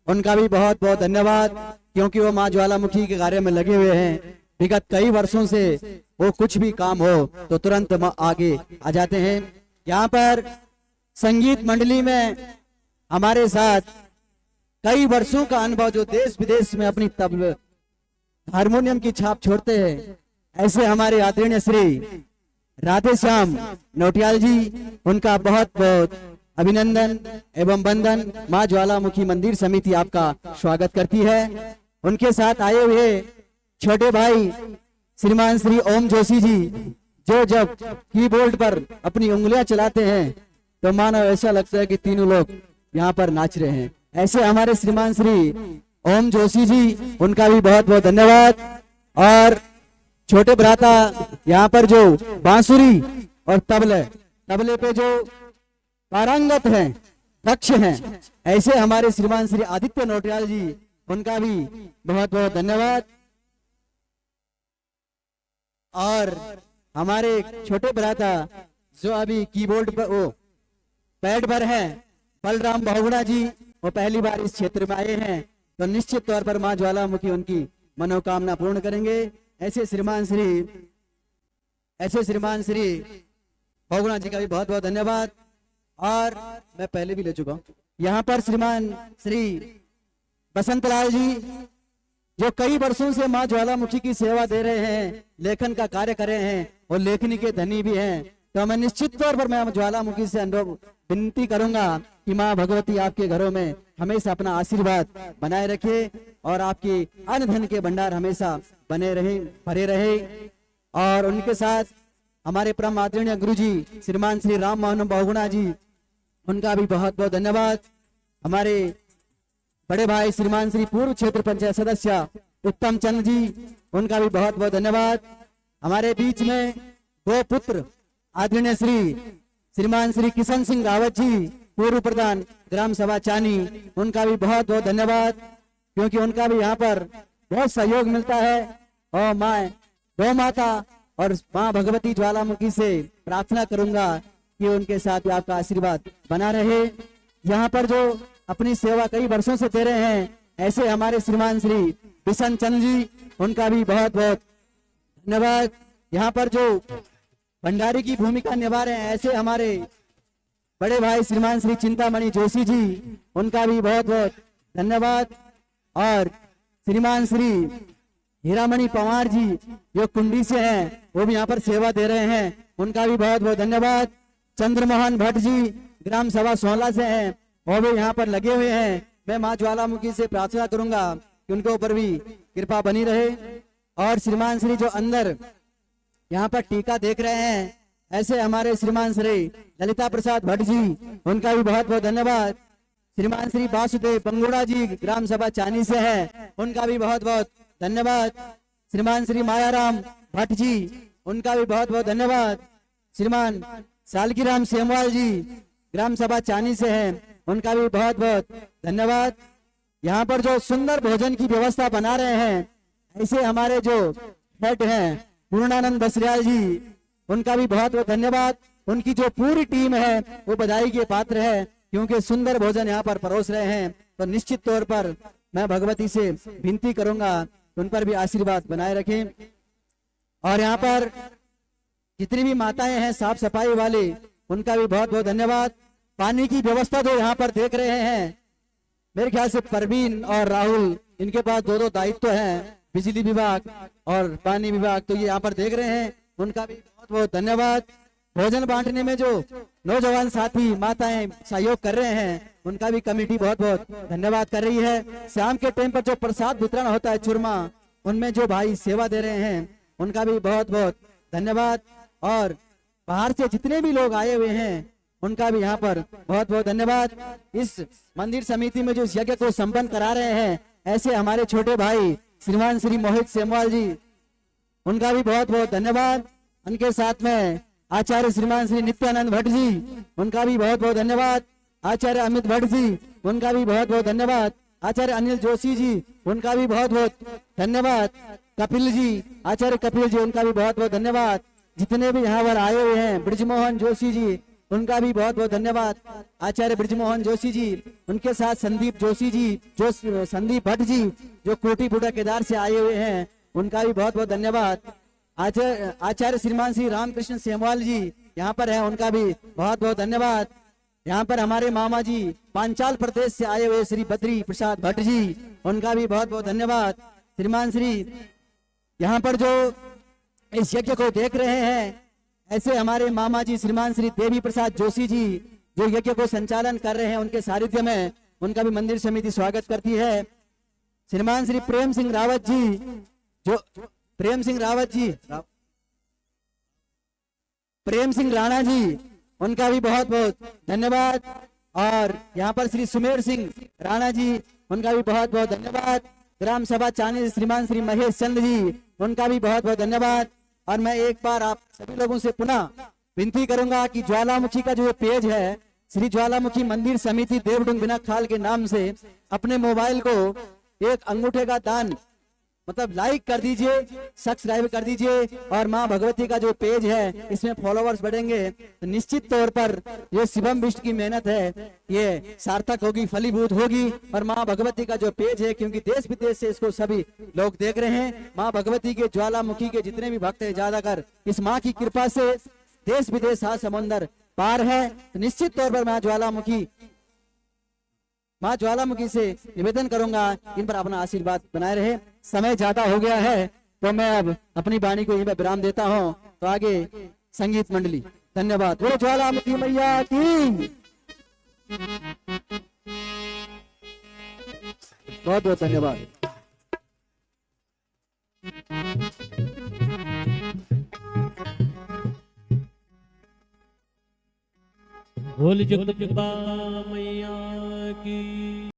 उनका भी बहुत बहुत धन्यवाद, क्योंकि वो माँ ज्वालामुखी के कार्य में लगे हुए हैं। विगत कई वर्षों से वो कुछ भी काम हो तो तुरंत आगे आ जाते हैं। यहाँ पर संगीत मंडली में हमारे साथ कई वर्षों का अनुभव, जो देश विदेश में अपनी तबला हारमोनियम की छाप छोड़ते हैं, ऐसे हमारे आदरणीय श्री राधे श्याम नौटियाल जी, उनका बहुत बहुत अभिनंदन एवं वंदन। माँ ज्वालामुखी मंदिर समिति आपका स्वागत करती है। उनके साथ आए हुए छोटे भाई श्रीमान श्री ओम जोशी जी, जो जब कीबोर्ड पर अपनी उंगलियां चलाते हैं तो मानो ऐसा लगता है कि तीनों लोग यहाँ पर नाच रहे हैं। ऐसे हमारे श्रीमान श्री ओम जोशी जी, उनका भी बहुत बहुत धन्यवाद। और छोटे भ्राता यहाँ पर जो बांसुरी और तबले पे जो पारंगत हैं, दक्ष हैं, ऐसे हमारे श्रीमान श्री आदित्य नौटियाल जी, उनका भी बहुत बहुत धन्यवाद। और हमारे छोटे भ्राता जो अभी कीबोर्ड पर वो पैड पर हैं, बलराम बहुगुणा जी, वो पहली बार इस क्षेत्र में आए हैं, तो निश्चित तौर पर माँ ज्वालामुखी उनकी मनोकामना पूर्ण करेंगे। ऐसे श्रीमान श्री बहुगुणा जी का भी बहुत बहुत धन्यवाद। और मैं पहले भी ले चुका हूँ। यहाँ पर श्रीमान श्री बसंतलाल जी, जो कई वर्षों से माँ ज्वालामुखी की सेवा दे रहे हैं, लेखन का कार्य कर रहे हैं और लेखनी के धनी भी हैं, तो मैं निश्चित तौर पर मैं ज्वालामुखी से अनुरोध विनती करूंगा कि माँ भगवती आपके घरों में हमेशा अपना आशीर्वाद बनाए रखे और आपके अन्न धन के भंडार हमेशा बने रहे, भरे रहे। और उनके साथ हमारे परम आदरणीय गुरु जी श्रीमान श्री राम मोहन बहुगुणा जी, उनका भी बहुत बहुत धन्यवाद। हमारे बड़े भाई श्रीमान श्री पूर्व क्षेत्र पंचायत सदस्य उत्तम चंद जी, उनका भी बहुत बहुत धन्यवाद। हमारे बीच में दो पुत्र आदरणीय श्रीमान श्री किशन सिंह रावत जी, पूर्व प्रधान ग्राम सभा चानी, उनका भी बहुत बहुत धन्यवाद, क्योंकि उनका भी यहाँ पर बहुत सहयोग मिलता है। और मैं गौ माता और माँ भगवती ज्वालामुखी से प्रार्थना करूंगा कि उनके साथ भी आपका आशीर्वाद बना रहे। यहाँ पर जो अपनी सेवा कई वर्षों से दे रहे हैं, ऐसे हमारे श्रीमान श्री बिशन चंद जी, उनका भी बहुत बहुत धन्यवाद। यहाँ पर जो भंडारी की भूमिका निभा रहे हैं, ऐसे हमारे बड़े भाई श्रीमान श्री चिंतामणि जोशी जी, उनका भी बहुत बहुत धन्यवाद। और श्रीमान श्री हीरामणि पवार जी, जो कुंडी से हैं, वो भी यहाँ पर सेवा दे रहे हैं, उनका भी बहुत बहुत धन्यवाद। चंद्रमोहन भट्ट जी ग्राम सभा सोहला से हैं, वो भी यहाँ पर लगे हुए हैं। मैं माँ ज्वालामुखी से प्रार्थना करूंगा कि उनके ऊपर भी कृपा बनी रहे। और श्रीमान श्री जो अंदर यहाँ पर टीका देख रहे हैं, ऐसे हमारे श्रीमान श्री ललिता प्रसाद भट्ट जी, उनका भी बहुत बहुत धन्यवाद। श्रीमान श्री वासुदेव पंगुड़ा जी ग्राम सभा चानी से हैं, उनका भी बहुत बहुत धन्यवाद। श्रीमान श्री मायाराम भट्ट जी, उनका भी बहुत बहुत धन्यवाद। श्रीमान सालकीराम सेमवाल जी ग्राम सभा चानी से हैं, उनका भी बहुत बहुत धन्यवाद। यहाँ पर जो सुंदर भोजन की व्यवस्था बना रहे हैं, ऐसे हमारे जो हेड हैं पूर्णानंद बसरियाल जी, उनका भी बहुत बहुत धन्यवाद। उनकी जो पूरी टीम है वो बधाई के पात्र है, क्योंकि सुंदर भोजन यहाँ पर परोस रहे हैं। तो निश्चित तौर पर मैं भगवती से विनती करूंगा उन पर भी आशीर्वाद बनाए रखें। और यहाँ पर जितनी भी माताएं हैं साफ सफाई वाले, उनका भी बहुत बहुत धन्यवाद। पानी की व्यवस्था जो यहाँ पर देख रहे हैं, मेरे ख्याल से परवीन और राहुल, इनके पास दो दो दायित्व हैं, बिजली विभाग और पानी विभाग, तो ये यहाँ पर देख रहे हैं, उनका भी बहुत बहुत धन्यवाद। भोजन बांटने में जो नौजवान साथी माताएं सहयोग कर रहे हैं, उनका भी कमेटी बहुत बहुत धन्यवाद कर रही है। शाम के टाइम पर जो प्रसाद वितरण होता है चूरमा, उनमें जो भाई सेवा दे रहे हैं, उनका भी बहुत बहुत धन्यवाद। और बाहर से जितने भी लोग आए हुए हैं, उनका भी यहाँ पर बहुत बहुत धन्यवाद। इस मंदिर समिति में जो इस यज्ञ को संपन्न करा रहे हैं, ऐसे हमारे छोटे भाई श्रीमान श्री मोहित सेमवाल जी, उनका भी बहुत बहुत धन्यवाद। उनके साथ में आचार्य श्रीमान श्री नित्यानंद भट्ट जी, उनका भी बहुत बहुत धन्यवाद। आचार्य अमित भट्ट जी, उनका भी बहुत बहुत धन्यवाद। आचार्य अनिल जोशी जी, उनका भी बहुत बहुत धन्यवाद। कपिल जी, आचार्य कपिल जी, उनका भी बहुत बहुत धन्यवाद। जितने भी यहाँ पर आए हुए हैं, ब्रिजमोहन जोशी जी, उनका भी बहुत बहुत धन्यवाद। आचार्य ब्रिजमोहन जोशी जी, उनके साथ संदीप जोशी जी, जो संदीप भट्ट जी जो कोटी बूढ़ा केदार से आए हुए हैं, उनका भी बहुत बहुत धन्यवाद। आचार्य श्रीमान श्री रामकृष्ण सेमवाल जी यहाँ पर हैं, उनका भी बहुत बहुत धन्यवाद। यहाँ पर हमारे मामा जी पांचाल प्रदेश से आए हुए श्री बद्री प्रसाद भट्ट जी, उनका भी बहुत बहुत धन्यवाद। श्रीमान श्री यहाँ पर जो इस यज्ञ को देख रहे हैं, ऐसे हमारे मामा जी श्रीमान श्री देवी प्रसाद जोशी जी जो यज्ञ को संचालन कर रहे हैं, उनके सानिध्य में उनका भी मंदिर समिति स्वागत करती है। श्रीमान श्री प्रेम सिंह रावत जी, जो प्रेम सिंह रावत जी, प्रेम सिंह राणा जी, उनका भी बहुत बहुत धन्यवाद। और यहाँ पर श्री सुमेर सिंह राणा जी, उनका भी बहुत बहुत धन्यवाद। ग्राम सभा चानी श्रीमान श्री महेश चंद्र जी, उनका भी बहुत बहुत धन्यवाद। और मैं एक बार आप सभी लोगों से पुनः विनती करूंगा कि ज्वालामुखी का जो पेज है, श्री ज्वालामुखी मंदिर समिति देवडुंग बिना खाल के नाम से, अपने मोबाइल को एक अंगूठे का दान मतलब लाइक कर दीजिए, सब्सक्राइब कर दीजिए। और माँ भगवती का जो पेज है, इसमें फॉलोवर्स बढ़ेंगे तो निश्चित तौर पर ये शिवम विष्ट की मेहनत है, ये सार्थक होगी, फलीभूत होगी। और माँ भगवती का जो पेज है, क्योंकि देश विदेश से इसको सभी लोग देख रहे हैं, माँ भगवती के ज्वालामुखी के जितने भी भक्त है, ज्यादातर इस माँ की कृपा से देश विदेश सात समुंदर पार है। तो निश्चित तौर पर माँ ज्वालामुखी से निवेदन करूंगा इन पर अपना आशीर्वाद बनाए रहे। समय ज्यादा हो गया है तो मैं अब अपनी वाणी को यहीं पर विराम देता हूं। तो आगे संगीत मंडली, धन्यवाद। बोलो ज्वालामुखी मैया की बहुत बहुत धन्यवाद। बोल जगदम्बा मैया की।